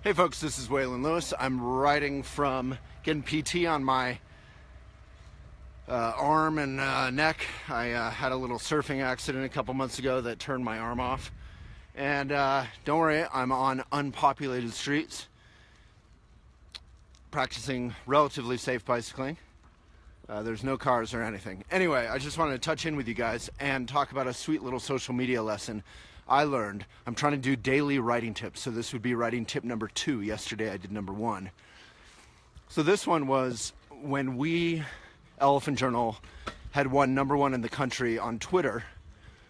Hey folks, this is Waylon Lewis. I'm writing from getting PT on my arm and neck. I had a little surfing accident a couple months ago that turned my arm off. And don't worry, I'm on unpopulated streets practicing relatively safe bicycling. There's no cars or anything. Anyway, I just wanted to touch in with you guys and talk about a sweet little social media lesson I learned. I'm trying to do daily writing tips, so this would be writing tip number 2. Yesterday I did number 1. So this one was when we, Elephant Journal, had won number 1 in the country on Twitter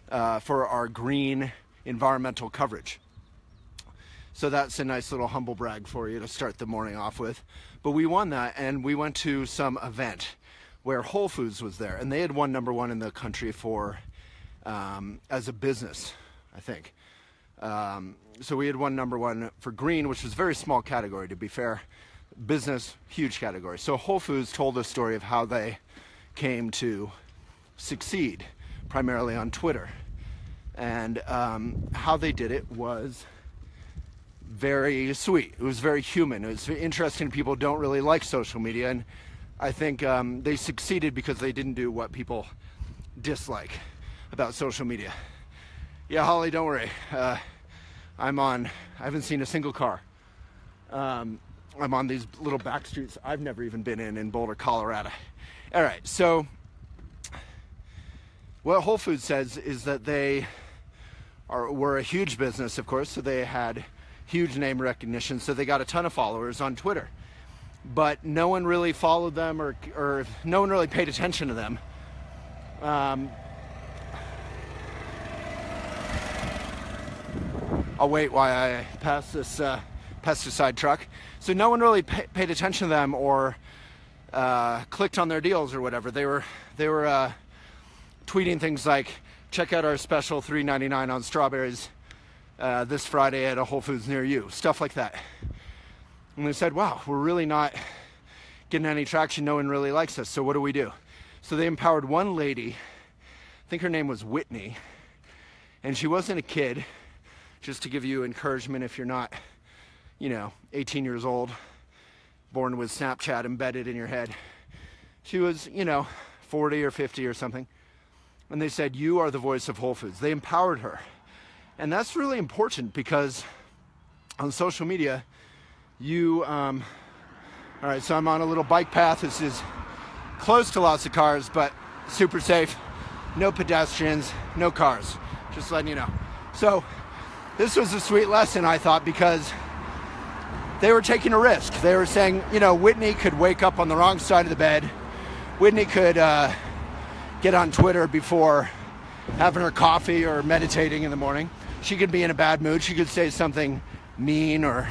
for our green environmental coverage. So that's a nice little humble brag for you to start the morning off with. But we won that, and we went to some event where Whole Foods was there, and they had won number 1 in the country for as a business, I think. So we had won number 1 for green, which was a very small category, to be fair. Business, huge category. So Whole Foods told a story of how they came to succeed, primarily on Twitter. And how they did it was very sweet. It was very human. It was interesting. People don't really like social media, and I think they succeeded because they didn't do what people dislike about social media. Yeah, Holly, don't worry. I haven't seen a single car. I'm on these little back streets I've never even been in Boulder, Colorado. All right, so what Whole Foods says is that they were a huge business, of course, so they had huge name recognition, so they got a ton of followers on Twitter. But no one really followed them, or no one really paid attention to them. I'll wait while I pass this pesticide truck. So no one really paid attention to them or clicked on their deals or whatever. They were tweeting things like, check out our special $3.99 on strawberries this Friday at a Whole Foods near you. Stuff like that. And they said, wow, we're really not getting any traction. No one really likes us. So what do we do? So they empowered one lady. I think her name was Whitney. And she wasn't a kid. Just to give you encouragement if you're not, 18 years old, born with Snapchat embedded in your head. She was, 40 or 50 or something. And they said, you are the voice of Whole Foods. They empowered her. And that's really important because on social media, all right, so I'm on a little bike path. This is close to lots of cars, but super safe. No pedestrians, no cars. Just letting you know. So this was a sweet lesson, I thought, because they were taking a risk. They were saying, Whitney could wake up on the wrong side of the bed. Whitney could get on Twitter before having her coffee or meditating in the morning. She could be in a bad mood. She could say something mean or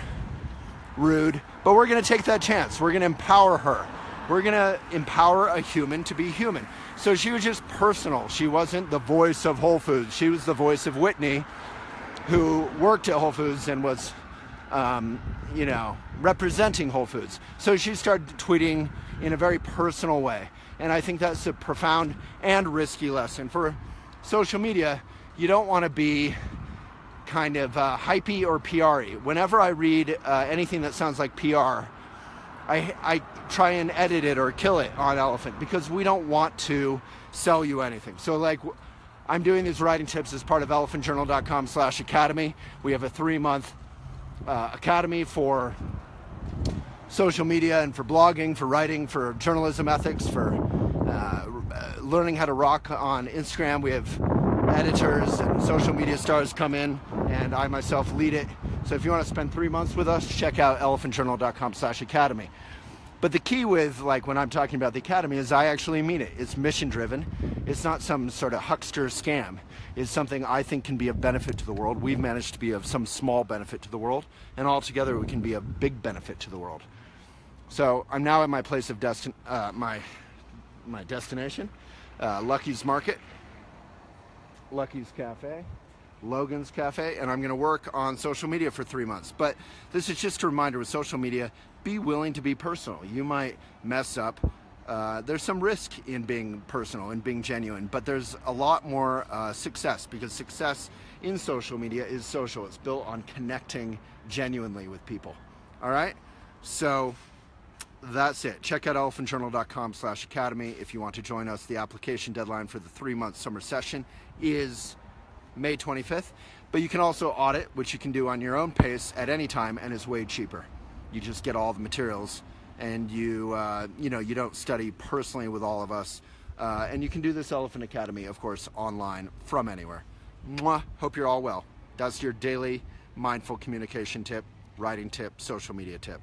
rude. But we're going to take that chance. We're going to empower her. We're going to empower a human to be human. So she was just personal. She wasn't the voice of Whole Foods. She was the voice of Whitney, who worked at Whole Foods and was, representing Whole Foods. So she started tweeting in a very personal way. And I think that's a profound and risky lesson. For social media, you don't want to be kind of hypey or PR-y. Whenever I read anything that sounds like PR, I try and edit it or kill it on Elephant because we don't want to sell you anything. So I'm doing these writing tips as part of elephantjournal.com/academy. We have a 3-month academy for social media and for blogging, for writing, for journalism ethics, for learning how to rock on Instagram. We have editors and social media stars come in, and I myself lead it. So if you want to spend 3 months with us, check out elephantjournal.com/academy. But the key with, when I'm talking about the academy is I actually mean it. It's mission driven. It's not some sort of huckster scam. It's something I think can be of benefit to the world. We've managed to be of some small benefit to the world, and altogether we can be of big benefit to the world. So I'm now at my place of my destination, Lucky's Market, Lucky's Cafe, Logan's Cafe, and I'm going to work on social media for 3 months. But this is just a reminder with social media, be willing to be personal. You might mess up. There's some risk in being personal and being genuine, but there's a lot more success, because success in social media is social. It's built on connecting genuinely with people. All right? So that's it. Check out elephantjournal.com/academy if you want to join us. The application deadline for the 3-month summer session is May 25th, but you can also audit, which you can do on your own pace at any time, and is way cheaper. You just get all the materials, and you don't study personally with all of us, and you can do this Elephant Academy, of course, online from anywhere. Mwah. Hope you're all well. That's your daily mindful communication tip, writing tip, social media tip.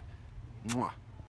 Mwah.